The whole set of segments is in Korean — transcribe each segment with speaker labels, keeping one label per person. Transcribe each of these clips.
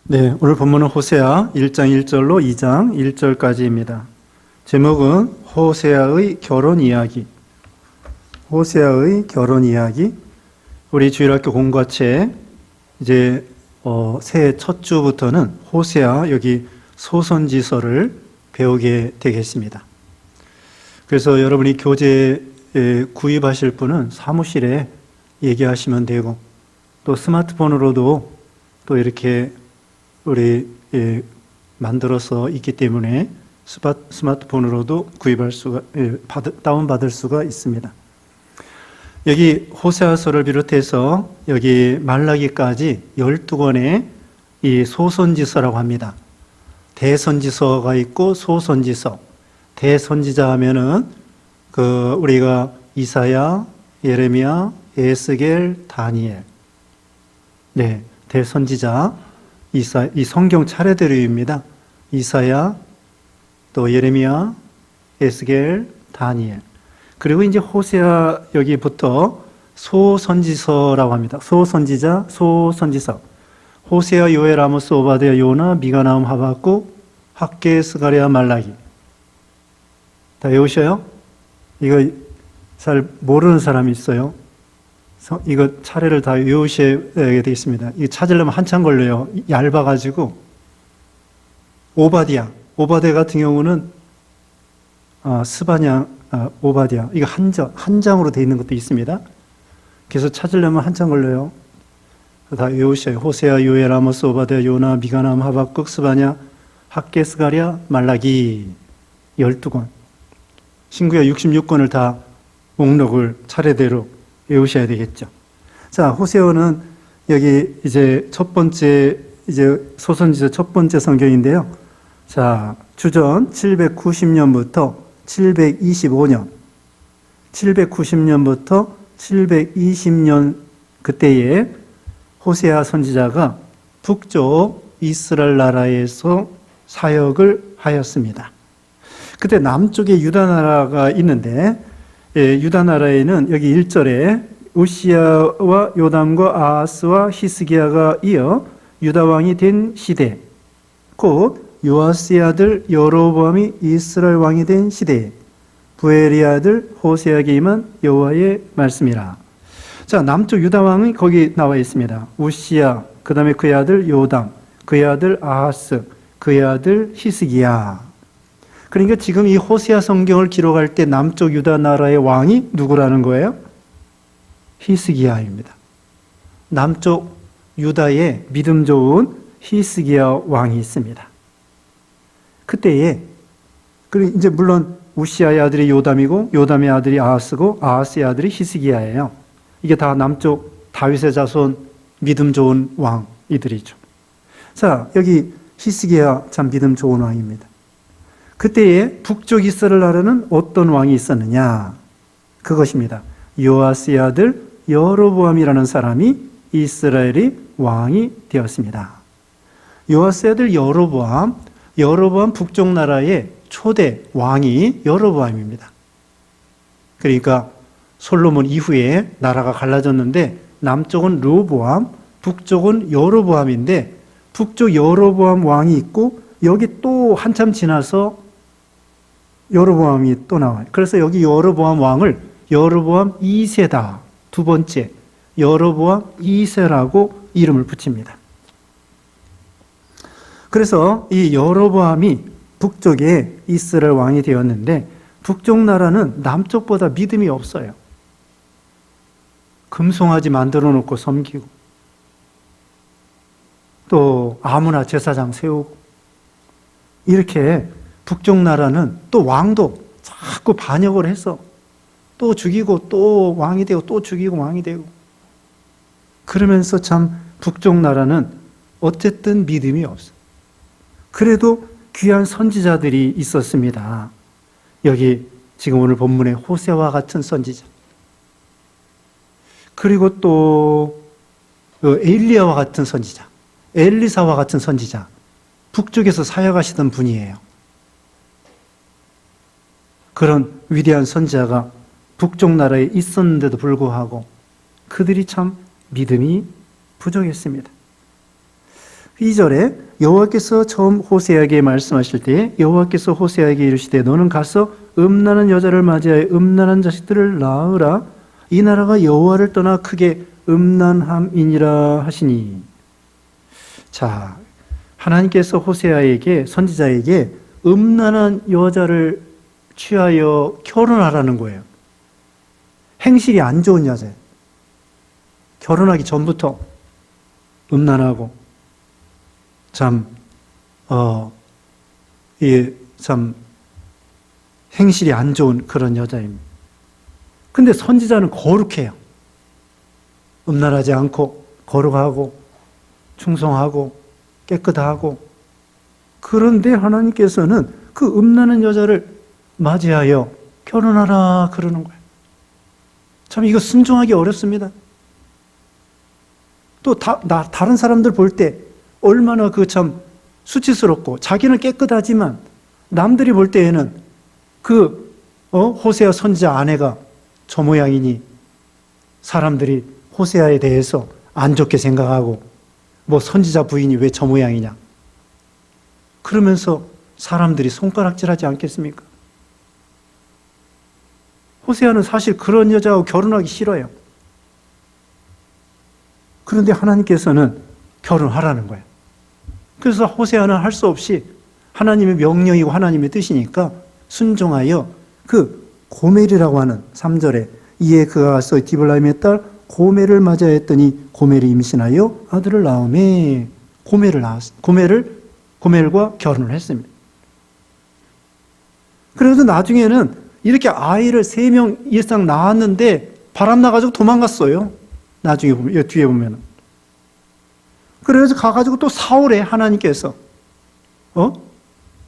Speaker 1: 네, 오늘 본문은 호세아 1장 1절로 2장 1절까지입니다. 제목은 호세아의 결혼 이야기. 호세아의 결혼 이야기. 우리 주일학교 공과책 이제 새해 첫 주부터는 호세아 여기 소선지서를 배우게 되겠습니다. 그래서 여러분이 교재에 구입하실 분은 사무실에 얘기하시면 되고, 또 스마트폰으로도 또 이렇게 우리 만들어서 있기 때문에 스마트폰으로도 구입할 수가 다운받을 수가 있습니다. 여기 호세아서를 비롯해서 여기 말라기까지 12권의 이 소선지서라고 합니다. 대선지서가 있고 소선지서. 대선지자 하면은 우리가 이사야, 예레미야, 에스겔, 다니엘. 네, 대선지자. 이 성경 차례대로입니다. 이사야, 또 예레미야, 에스겔, 다니엘. 그리고 이제 호세아 여기부터 소선지서라고 합니다. 소선지자, 소선지서. 호세아, 요엘, 아모스, 오바댜, 요나, 미가, 나훔, 하박국, 학개, 스가랴, 말라기. 다 외우셔요? 이거 잘 모르는 사람이 있어요. 이거 차례를 다 외우셔야 되겠습니다. 이거 찾으려면 한참 걸려요. 얇아가지고. 오바댜 같은 경우는 스바냐, 오바댜. 이거 한 장으로 되어 있는 것도 있습니다. 그래서 찾으려면 한참 걸려요. 다 외우셔요. 호세아, 요엘, 아모스, 오바댜, 요나, 미가, 나훔, 하박국, 스바냐, 학개, 스가랴, 말라기. 12권. 신구약 66권을 다 목록을 차례대로 외우셔야 되겠죠. 자, 호세아는 여기 이제 첫 번째 소선지서 첫 번째 성경인데요. 자, 주전 790년부터 725년, 790년부터 720년 그때에 호세아 선지자가 북쪽 이스라엘 나라에서 사역을 하였습니다. 그때 남쪽에 유다 나라가 있는데, 유다 나라에는 여기 1절에 우시야와 요담과 아하스와 히스기야가 이어 유다 왕이 된 시대, 곧 요아스의 아들 여로보암이 이스라엘 왕이 된 시대에 부엘의 아들 호세아에게 임한 여호와의 말씀이라. 자, 남쪽 유다 왕이 거기 나와 있습니다. 우시야, 그 다음에 그의 아들 요담, 그의 아들 아하스, 그의 아들 히스기야. 그러니까 지금 이 호세아 성경을 기록할 때 남쪽 유다 나라의 왕이 누구라는 거예요? 히스기야입니다. 남쪽 유다에 믿음 좋은 히스기야 왕이 있습니다. 그때에, 그리고 이제 물론 우시아의 아들이 요담이고, 요담의 아들이 아하스고, 아하스의 아들이 히스기야예요. 이게 다 남쪽 다윗의 자손 믿음 좋은 왕이들이죠. 자, 여기 히스기야 참 믿음 좋은 왕입니다. 그때에 북쪽 이스라엘 나라는 어떤 왕이 있었느냐? 그것입니다. 요아스의 아들 여로보암이라는 사람이 이스라엘의 왕이 되었습니다. 요아스의 아들 여로보암 북쪽 나라의 초대 왕이 여로보암입니다. 그러니까 솔로몬 이후에 나라가 갈라졌는데 남쪽은 르호보암, 북쪽은 여로보암인데 북쪽 여로보암 왕이 있고 여기 또 한참 지나서 여로보암이 또 나와요. 그래서 여기 여로보암 왕을 여로보암 2세다. 두 번째, 여로보암 2세라고 이름을 붙입니다. 그래서 이 여로보암이 북쪽에 이스라엘 왕이 되었는데 북쪽 나라는 남쪽보다 믿음이 없어요. 금송아지 만들어 놓고 섬기고 또 아무나 제사장 세우고 이렇게 북쪽 나라는 또 왕도 자꾸 반역을 해서 또 죽이고 또 왕이 되고 또 죽이고 왕이 되고 그러면서 참 북쪽 나라는 어쨌든 믿음이 없어. 그래도 귀한 선지자들이 있었습니다. 여기 지금 오늘 본문의 호세와 같은 선지자, 그리고 또 엘리야와 같은 선지자, 엘리사와 같은 선지자, 북쪽에서 사역하시던 분이에요. 그런 위대한 선지자가 북쪽 나라에 있었는데도 불구하고 그들이 참 믿음이 부족했습니다. 2절에 여호와께서 처음 호세아에게 말씀하실 때 여호와께서 호세아에게 이르시되 너는 가서 음란한 여자를 맞이하여 음란한 자식들을 낳으라. 이 나라가 여호와를 떠나 크게 음란함이니라 하시니. 자, 하나님께서 호세아에게 선지자에게 음란한 여자를 취하여 결혼하라는 거예요. 행실이 안 좋은 여자예요. 결혼하기 전부터 음란하고 참 행실이 안 좋은 그런 여자입니다. 근데 선지자는 거룩해요. 음란하지 않고 거룩하고 충성하고 깨끗하고. 그런데 하나님께서는 그 음란한 여자를 맞이하여 결혼하라 그러는 거예요. 참 이거 순종하기 어렵습니다. 또 다른 사람들 볼 때 얼마나 그 참 수치스럽고 자기는 깨끗하지만 남들이 볼 때에는 호세아 선지자 아내가 저 모양이니 사람들이 호세아에 대해서 안 좋게 생각하고 뭐 선지자 부인이 왜 저 모양이냐 그러면서 사람들이 손가락질하지 않겠습니까? 호세아는 사실 그런 여자하고 결혼하기 싫어요. 그런데 하나님께서는 결혼하라는 거예요. 그래서 호세아는 할 수 없이 하나님의 명령이고 하나님의 뜻이니까 순종하여 그 고멜이라고 하는 3절에 이에 그가 가서 디블라임의 딸 고멜을 맞이하였더니 고멜이 임신하여 아들을 낳음에 고멜과 결혼을 했습니다. 그래서 나중에는 이렇게 아이를 3명 이상 낳았는데 바람 나가지고 도망갔어요. 나중에 보면, 뒤에 보면은. 그래서 가가지고 또 사울에 하나님께서,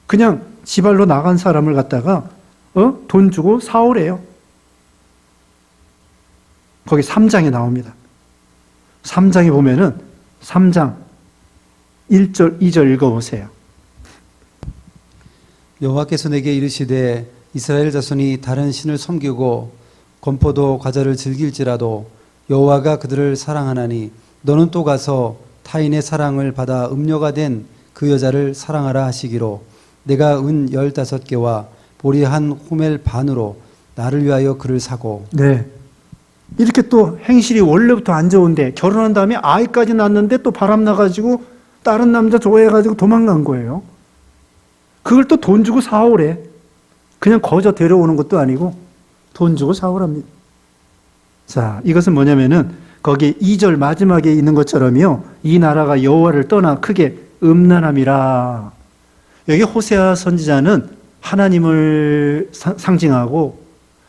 Speaker 1: 그냥 지발로 나간 사람을 갖다가, 돈 주고 사울해요. 거기 3장에 나옵니다. 3장에 보면은 3장 1절, 2절 읽어보세요.
Speaker 2: 여호와께서 내게 이르시되 이스라엘 자손이 다른 신을 섬기고 건포도 과자를 즐길지라도 여호와가 그들을 사랑하나니 너는 또 가서 타인의 사랑을 받아 음녀가 된 그 여자를 사랑하라 하시기로 내가 은 15개와 보리 한 호멜 반으로 나를 위하여 그를 사고.
Speaker 1: 네. 이렇게 또 행실이 원래부터 안 좋은데 결혼한 다음에 아이까지 낳았는데 또 바람 나가지고 다른 남자 좋아해가지고 도망간 거예요. 그걸 또 돈 주고 사오래. 그냥 거저 데려오는 것도 아니고 돈 주고 사오랍니다. 자, 이것은 뭐냐면은 거기 2절 마지막에 있는 것처럼요. 이 나라가 여호와를 떠나 크게 음란함이라. 여기 호세아 선지자는 하나님을 상징하고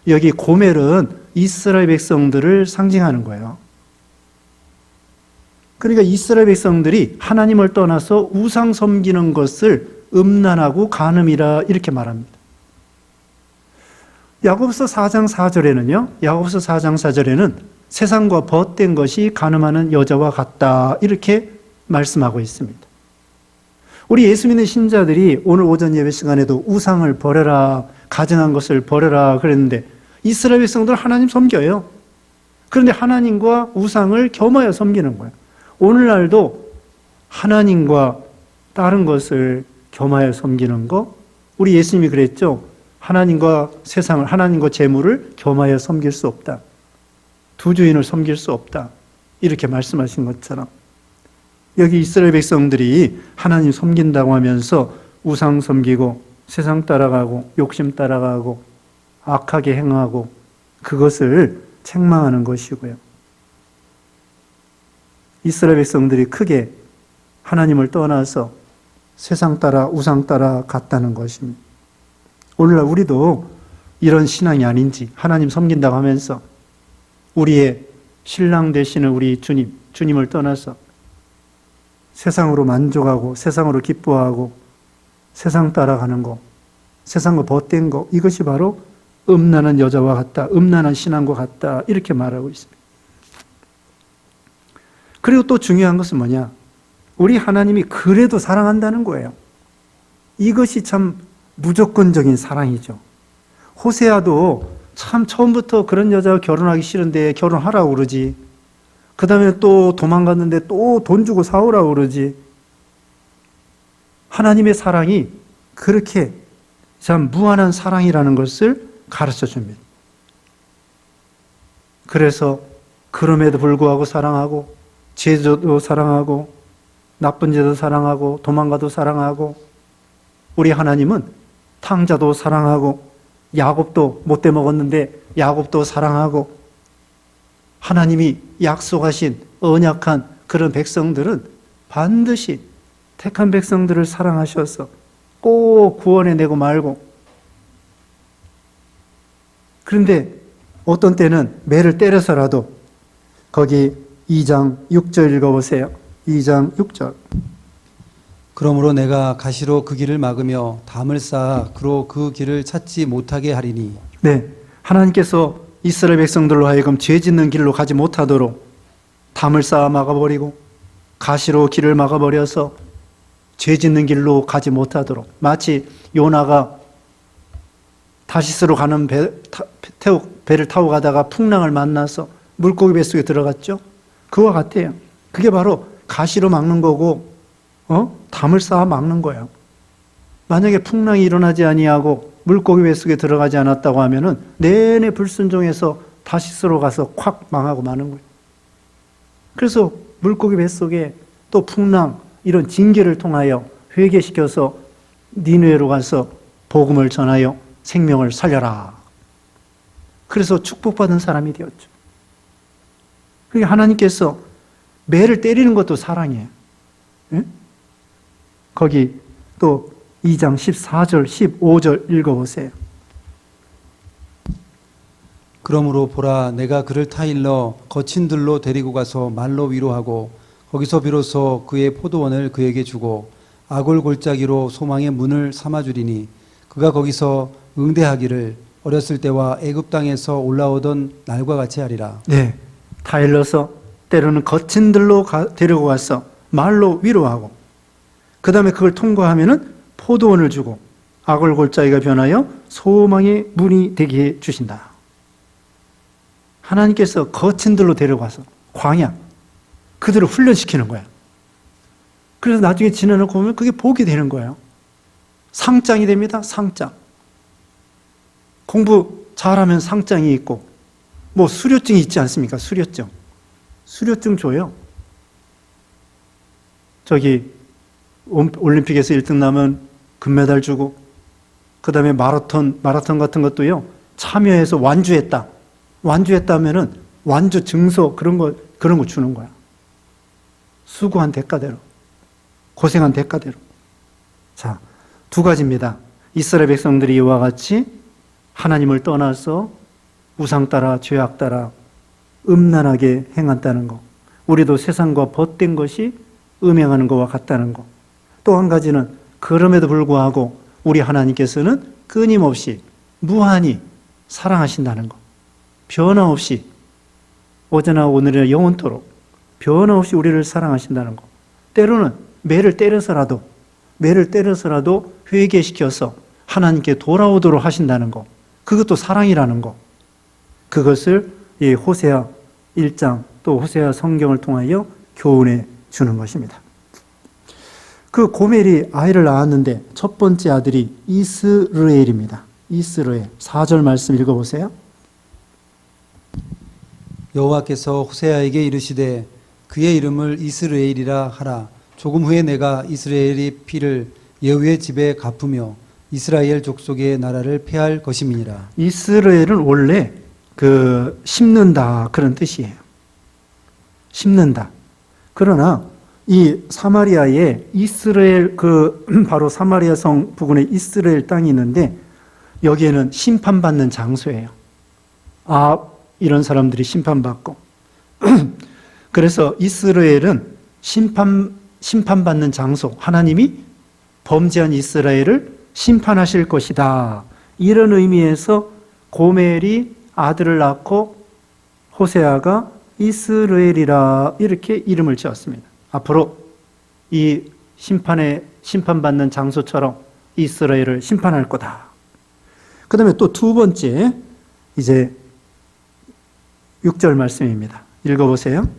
Speaker 1: 여기 고멜은 이스라엘 백성들을 상징하는 거예요. 그러니까 이스라엘 백성들이 하나님을 떠나서 우상 섬기는 것을 음란하고 간음이라 이렇게 말합니다. 야고보서 4장 4절에는 세상과 벗된 것이 간음하는 여자와 같다 이렇게 말씀하고 있습니다. 우리 예수 믿는 신자들이 오늘 오전 예배 시간에도 우상을 버려라, 가증한 것을 버려라 그랬는데 이스라엘 백성들 하나님 섬겨요. 그런데 하나님과 우상을 겸하여 섬기는 거예요. 오늘날도 하나님과 다른 것을 겸하여 섬기는 거, 우리 예수님이 그랬죠. 하나님과 세상을, 하나님과 재물을 겸하여 섬길 수 없다. 두 주인을 섬길 수 없다. 이렇게 말씀하신 것처럼 여기 이스라엘 백성들이 하나님 섬긴다고 하면서 우상 섬기고 세상 따라가고 욕심 따라가고 악하게 행하고 그것을 책망하는 것이고요. 이스라엘 백성들이 크게 하나님을 떠나서 세상 따라 우상 따라 갔다는 것입니다. 오늘날 우리도 이런 신앙이 아닌지 하나님 섬긴다고 하면서 우리의 신랑 되시는 우리 주님을 떠나서 세상으로 만족하고 세상으로 기뻐하고 세상 따라가는 거, 세상과 벗된 거, 이것이 바로 음란한 여자와 같다, 음란한 신앙과 같다 이렇게 말하고 있습니다. 그리고 또 중요한 것은 뭐냐? 우리 하나님이 그래도 사랑한다는 거예요. 이것이 참 무조건적인 사랑이죠. 호세아도 참 처음부터 그런 여자와 결혼하기 싫은데 결혼하라고 그러지. 그 다음에 또 도망갔는데 또 돈 주고 사오라고 그러지. 하나님의 사랑이 그렇게 참 무한한 사랑이라는 것을 가르쳐 줍니다. 그래서 그럼에도 불구하고 사랑하고, 죄도 사랑하고, 나쁜 죄도 사랑하고, 도망가도 사랑하고, 우리 하나님은 탕자도 사랑하고, 야곱도 못돼 먹었는데 야곱도 사랑하고, 하나님이 약속하신 언약한 그런 백성들은 반드시 택한 백성들을 사랑하셔서 꼭 구원해내고 말고, 그런데 어떤 때는 매를 때려서라도, 거기 2장 6절 읽어보세요. 2장 6절.
Speaker 2: 그러므로 내가 가시로 그 길을 막으며 담을 쌓아 그로 그 길을 찾지 못하게 하리니.
Speaker 1: 네, 하나님께서 이스라엘 백성들로 하여금 죄 짓는 길로 가지 못하도록 담을 쌓아 막아버리고 가시로 길을 막아버려서 죄 짓는 길로 가지 못하도록, 마치 요나가 다시스로 가는 배를 타고 가다가 풍랑을 만나서 물고기 뱃속에 들어갔죠. 그와 같아요. 그게 바로 가시로 막는 거고, 담을 쌓아 막는 거예요. 만약에 풍랑이 일어나지 아니하고 물고기 뱃속에 들어가지 않았다고 하면은 내내 불순종해서 다시스로 가서 콱 망하고 마는 거예요. 그래서 물고기 뱃속에 또 풍랑, 이런 징계를 통하여 회개시켜서 니느웨로 가서 복음을 전하여 생명을 살려라. 그래서 축복받은 사람이 되었죠. 그러니까 하나님께서 매를 때리는 것도 사랑이에요. 예? 거기 또 2장 14절, 15절 읽어보세요.
Speaker 2: 그러므로 보라, 내가 그를 타일러 거친 들로 데리고 가서 말로 위로하고 거기서 비로소 그의 포도원을 그에게 주고 아골 골짜기로 소망의 문을 삼아주리니, 그가 거기서 응대하기를 어렸을 때와 애굽 땅에서 올라오던 날과 같이 하리라.
Speaker 1: 네, 타일러서 때로는 거친 들로 데리고 가서 말로 위로하고, 그 다음에 그걸 통과하면은 포도원을 주고 아골 골짜기가 변하여 소망의 문이 되게 해 주신다. 하나님께서 거친 들로 데려가서 광야, 그들을 훈련시키는 거야. 그래서 나중에 지나놓고 보면 그게 복이 되는 거예요. 상장이 됩니다. 상장. 공부 잘하면 상장이 있고, 뭐 수료증이 있지 않습니까? 수료증. 수료증 줘요. 저기 올림픽에서 1등 나면 금메달 주고, 그 다음에 마라톤 같은 것도요, 참여해서 완주했다면은 완주 증서 그런 거 주는 거야. 수고한 대가대로, 고생한 대가대로. 자, 두 가지입니다. 이스라엘 백성들이 이와 같이 하나님을 떠나서 우상 따라 죄악 따라 음란하게 행한다는 거, 우리도 세상과 벗된 것이 음행하는 것과 같다는 거. 또 한 가지는 그럼에도 불구하고 우리 하나님께서는 끊임없이 무한히 사랑하신다는 거. 변함없이 어제나 오늘이나 영원토록 변함없이 우리를 사랑하신다는 거. 때로는 매를 때려서라도 회개시켜서 하나님께 돌아오도록 하신다는 거. 그것도 사랑이라는 거. 그것을 이 호세아 1장 또 호세아 성경을 통하여 교훈해 주는 것입니다. 그 고멜이 아이를 낳았는데 첫 번째 아들이 이스르엘입니다. 이스라엘. 4절 말씀 읽어보세요.
Speaker 2: 여호와께서 호세아에게 이르시되 그의 이름을 이스라엘이라 하라. 조금 후에 내가 이스라엘의 피를 예후의 집에 갚으며 이스라엘 족속의 나라를 폐할 것임이니라.
Speaker 1: 이스라엘은 원래 심는다 그런 뜻이에요. 심는다. 그러나 이 사마리아에 이스라엘 바로 사마리아 성 부근에 이스라엘 땅이 있는데 여기에는 심판받는 장소예요. 이런 사람들이 심판받고 그래서 이스라엘은 심판받는 장소, 하나님이 범죄한 이스라엘을 심판하실 것이다. 이런 의미에서 고멜이 아들을 낳고 호세아가 이스라엘이라 이렇게 이름을 지었습니다. 앞으로 이 심판받는 장소처럼 이스라엘을 심판할 거다. 그 다음에 또 두 번째, 이제 6절 말씀입니다. 읽어보세요.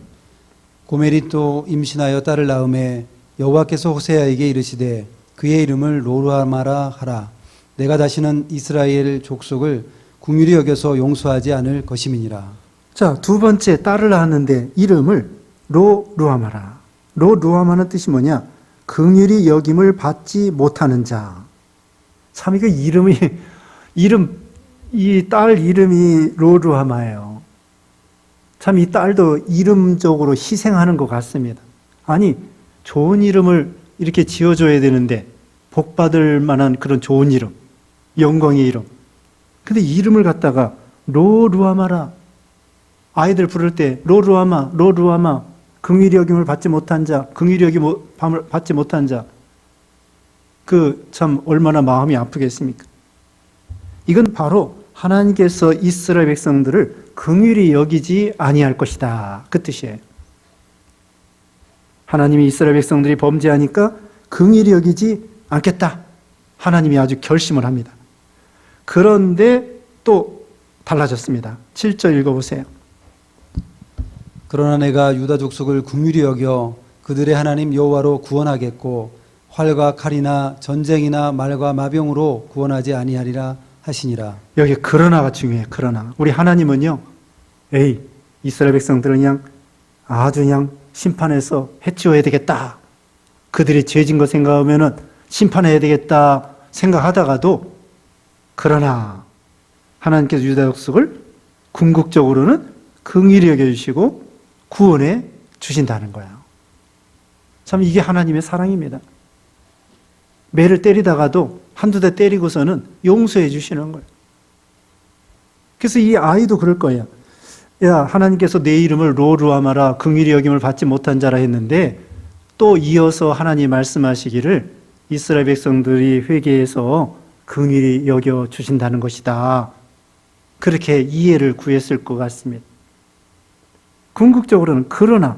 Speaker 2: 고멜이 또 임신하여 딸을 낳음에 여호와께서 호세아에게 이르시되 그의 이름을 로루하마라 하라. 내가 다시는 이스라엘 족속을 긍휼히 여겨서 용서하지 않을 것임이니라.
Speaker 1: 자, 두 번째 딸을 낳았는데 이름을 로루하마라. 로루하마는 뜻이 뭐냐? 긍휼히 여김을 받지 못하는 자. 참 이거 이 딸 이름이 로루하마예요. 참 이 딸도 이름적으로 희생하는 것 같습니다. 아니, 좋은 이름을 이렇게 지어줘야 되는데 복 받을 만한 그런 좋은 이름, 영광의 이름. 근데 이름을 갖다가 로루하마라. 아이들 부를 때 로루하마, 로루하마. 긍휼히 여김을 받지 못한 자, 긍휼히 여김을 받지 못한 자. 그 참 얼마나 마음이 아프겠습니까? 이건 바로 하나님께서 이스라엘 백성들을 긍휼히 여기지 아니할 것이다. 그 뜻이에요. 하나님이 이스라엘 백성들이 범죄하니까 긍휼히 여기지 않겠다. 하나님이 아주 결심을 합니다. 그런데 또 달라졌습니다. 7절 읽어보세요.
Speaker 2: 그러나 내가 유다 족속을 긍휼히 여겨 그들의 하나님 여호와로 구원하겠고 활과 칼이나 전쟁이나 말과 마병으로 구원하지 아니하리라 하시니라.
Speaker 1: 여기 그러나가 중요해요. 그러나 우리 하나님은요, 이스라엘 백성들은 그냥 아주 그냥 심판해서 해치워야 되겠다. 그들이 죄진 거 생각하면은 심판해야 되겠다 생각하다가도, 그러나 하나님께서 유다 족속을 궁극적으로는 긍휼히 여겨주시고 구원해 주신다는 거예요. 참 이게 하나님의 사랑입니다. 매를 때리다가도 한두 대 때리고서는 용서해 주시는 거예요. 그래서 이 아이도 그럴 거예요. 야, 하나님께서 내 이름을 로루하마라 긍휼히 여김을 받지 못한 자라 했는데 또 이어서 하나님 말씀하시기를 이스라엘 백성들이 회개해서 긍휼히 여겨 주신다는 것이다. 그렇게 이해를 구했을 것 같습니다. 궁극적으로는 그러나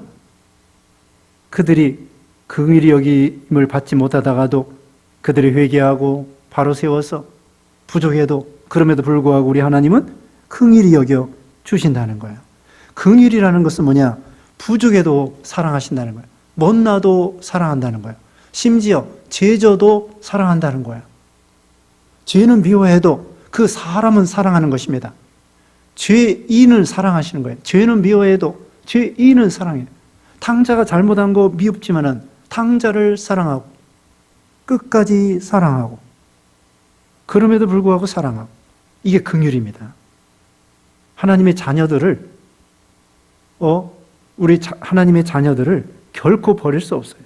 Speaker 1: 그들이 긍휼히 여김을 받지 못하다가도 그들이 회개하고 바로 세워서 부족해도 그럼에도 불구하고 우리 하나님은 긍휼히 여겨 주신다는 거예요. 긍휼이라는 것은 뭐냐? 부족해도 사랑하신다는 거예요. 못나도 사랑한다는 거예요. 심지어 죄져도 사랑한다는 거예요. 죄는 미워해도 그 사람은 사랑하는 것입니다. 죄인을 사랑하시는 거예요. 죄는 미워해도 죄인은 사랑해요. 탕자가 잘못한 거 미흡지만은 탕자를 사랑하고 끝까지 사랑하고 그럼에도 불구하고 사랑하고, 이게 긍휼입니다. 하나님의 자녀들을 하나님의 자녀들을 결코 버릴 수 없어요.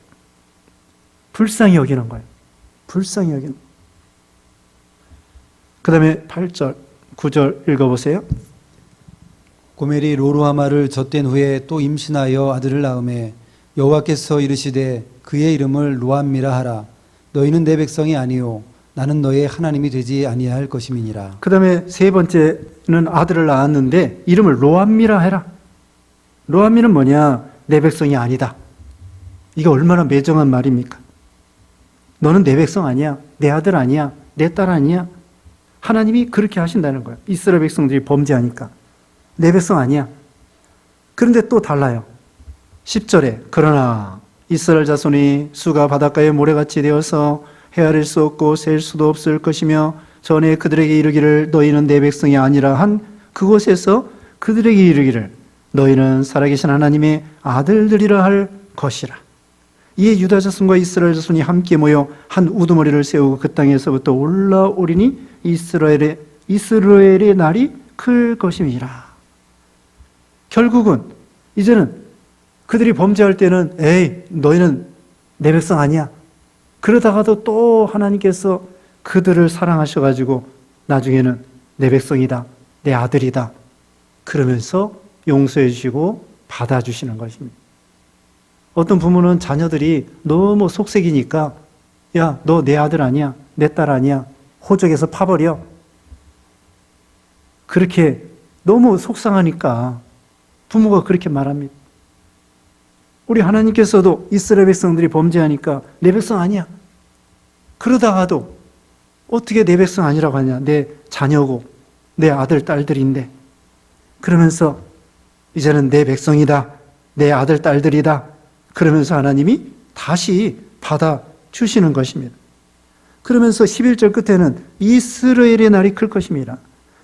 Speaker 1: 불쌍히 여기는 거예요. 불쌍히 여기는. 그 다음에 8절, 9절 읽어보세요.
Speaker 2: 고멜이 로루하마를 젖된 후에 또 임신하여 아들을 낳음에 여호와께서 이르시되 그의 이름을 로암미라 하라. 너희는 내 백성이 아니요 나는 너의 하나님이 되지 아니할 것임이니라.
Speaker 1: 그 다음에 세 번째는 아들을 낳았는데 이름을 로암미라 해라. 로암미는 뭐냐? 내 백성이 아니다. 이게 얼마나 매정한 말입니까? 너는 내 백성 아니야. 내 아들 아니야. 내 딸 아니야. 하나님이 그렇게 하신다는 거예요. 이스라엘 백성들이 범죄하니까. 내 백성 아니야. 그런데 또 달라요. 10절에 그러나 이스라엘 자손이 수가 바닷가의 모래같이 되어서 헤아릴 수 없고 셀 수도 없을 것이며 전에 그들에게 이르기를 너희는 내 백성이 아니라 한 그곳에서 그들에게 이르기를 너희는 살아계신 하나님의 아들들이라 할 것이라. 이에 유다 자손과 이스라엘 자손이 함께 모여 한 우두머리를 세우고 그 땅에서부터 올라오리니 이스라엘의 날이 클 것임이라. 결국은 이제는 그들이 범죄할 때는 너희는 내 백성 아니야. 그러다가도 또 하나님께서 그들을 사랑하셔가지고 나중에는 내 백성이다, 내 아들이다 그러면서 용서해 주시고 받아주시는 것입니다. 어떤 부모는 자녀들이 너무 속색이니까 야, 너 내 아들 아니야, 내 딸 아니야, 호적에서 파버려. 그렇게 너무 속상하니까 부모가 그렇게 말합니다. 우리 하나님께서도 이스라엘 백성들이 범죄하니까 내 백성 아니야. 그러다가도 어떻게 내 백성 아니라고 하냐. 내 자녀고 내 아들 딸들인데. 그러면서 이제는 내 백성이다. 내 아들 딸들이다. 그러면서 하나님이 다시 받아주시는 것입니다. 그러면서 11절 끝에는 이스라엘의 날이 클 것입니다.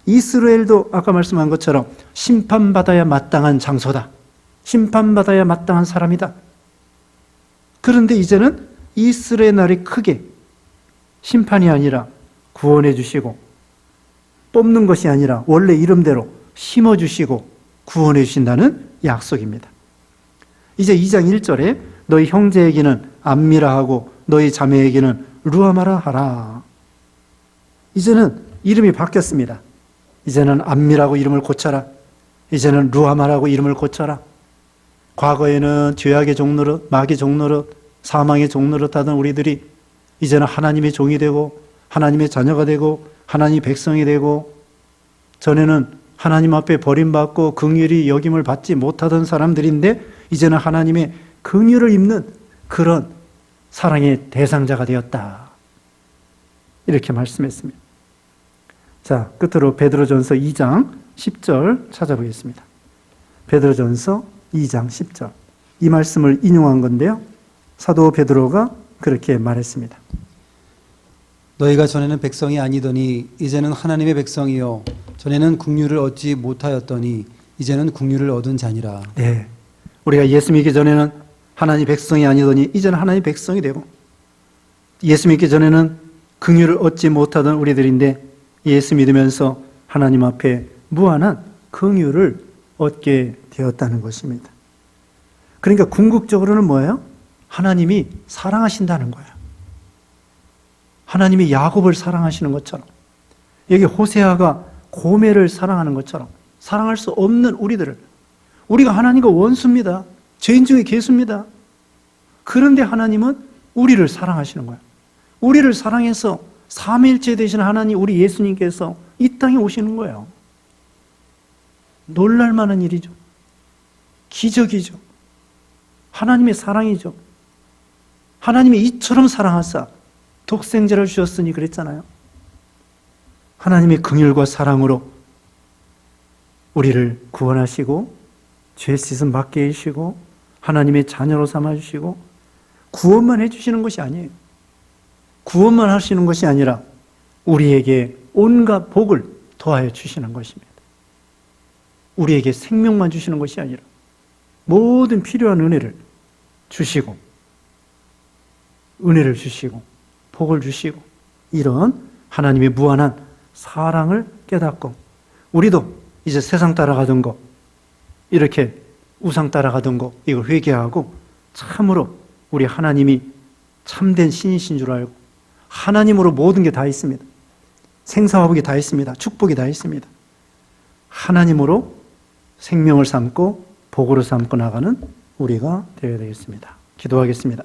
Speaker 1: 이스라엘도 아까 말씀한 것처럼 심판받아야 마땅한 장소다. 심판받아야 마땅한 사람이다. 그런데 이제는 이스라엘 날이 크게 심판이 아니라 구원해 주시고 뽑는 것이 아니라 원래 이름대로 심어주시고 구원해 주신다는 약속입니다. 이제 2장 1절에 너희 형제에게는 암미라 하고 너희 자매에게는 루아마라 하라. 이제는 이름이 바뀌었습니다. 이제는 암미라고 이름을 고쳐라. 이제는 루아마라고 이름을 고쳐라. 과거에는 죄악의 종노릇, 마귀의 종노릇, 사망의 종노릇 하던 우리들이 이제는 하나님의 종이 되고 하나님의 자녀가 되고 하나님의 백성이 되고, 전에는 하나님 앞에 버림받고 긍휼히 여김을 받지 못하던 사람들인데 이제는 하나님의 긍휼을 입는 그런 사랑의 대상자가 되었다. 이렇게 말씀했습니다. 자, 끝으로 베드로전서 2장 10절 찾아보겠습니다. 베드로전서 2장 10절. 이 말씀을 인용한 건데요. 사도 베드로가 그렇게 말했습니다.
Speaker 2: 너희가 전에는 백성이 아니더니 이제는 하나님의 백성이요 전에는 국류를 얻지 못하였더니 이제는 국류를 얻은 자니라.
Speaker 1: 네, 우리가 예수 믿기 전에는 하나님 백성이 아니더니 이제는 하나님 백성이 되고, 예수 믿기 전에는 긍휼을 얻지 못하던 우리들인데 예수 믿으면서 하나님 앞에 무한한 긍휼을 얻게 되었다는 것입니다. 그러니까 궁극적으로는 뭐예요? 하나님이 사랑하신다는 거예요. 하나님이 야곱을 사랑하시는 것처럼, 여기 호세아가 고멜을 사랑하는 것처럼 사랑할 수 없는 우리들을, 우리가 하나님과 원수입니다. 죄인 중에 괴수입니다. 그런데 하나님은 우리를 사랑하시는 거예요. 우리를 사랑해서 삼위일체 되신 하나님, 우리 예수님께서 이 땅에 오시는 거예요. 놀랄 만한 일이죠. 기적이죠. 하나님의 사랑이죠. 하나님이 이처럼 사랑하사 독생자를 주셨으니 그랬잖아요. 하나님의 긍휼과 사랑으로 우리를 구원하시고 죄 씻음 받게 해주시고 하나님의 자녀로 삼아주시고, 구원만 해주시는 것이 아니에요. 구원만 하시는 것이 아니라 우리에게 온갖 복을 더하여 주시는 것입니다. 우리에게 생명만 주시는 것이 아니라 모든 필요한 은혜를 주시고, 은혜를 주시고 복을 주시고, 이런 하나님의 무한한 사랑을 깨닫고, 우리도 이제 세상 따라가던 거, 이렇게 우상 따라가던 거, 이걸 회개하고 참으로 우리 하나님이 참된 신이신 줄 알고, 하나님으로 모든 게 다 있습니다. 생사화복이 다 있습니다. 축복이 다 있습니다. 하나님으로 생명을 삼고 복으로 삼고 나가는 우리가 되어야 되겠습니다. 기도하겠습니다.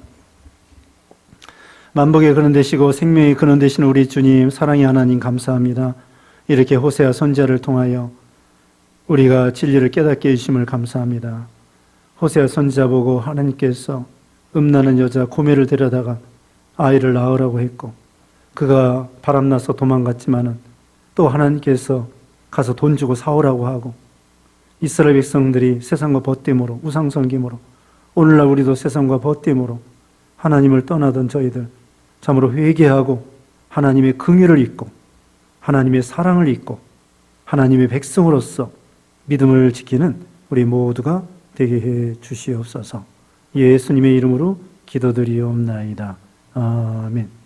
Speaker 1: 만복의 근원 되시고 생명의 근원 되시는 우리 주님, 사랑의 하나님 감사합니다. 이렇게 호세아 선지자를 통하여 우리가 진리를 깨닫게 해주심을 감사합니다. 호세아 선지자 보고 하나님께서 음란한 여자 고멜을 데려다가 아이를 낳으라고 했고, 그가 바람나서 도망갔지만은 또 하나님께서 가서 돈 주고 사오라고 하고, 이스라엘 백성들이 세상과 벗됨으로, 우상섬김으로, 오늘날 우리도 세상과 벗됨으로 하나님을 떠나던 저희들 참으로 회개하고 하나님의 긍휼을 잊고 하나님의 사랑을 잊고 하나님의 백성으로서 믿음을 지키는 우리 모두가 되게 해 주시옵소서. 예수님의 이름으로 기도드리옵나이다. 아멘.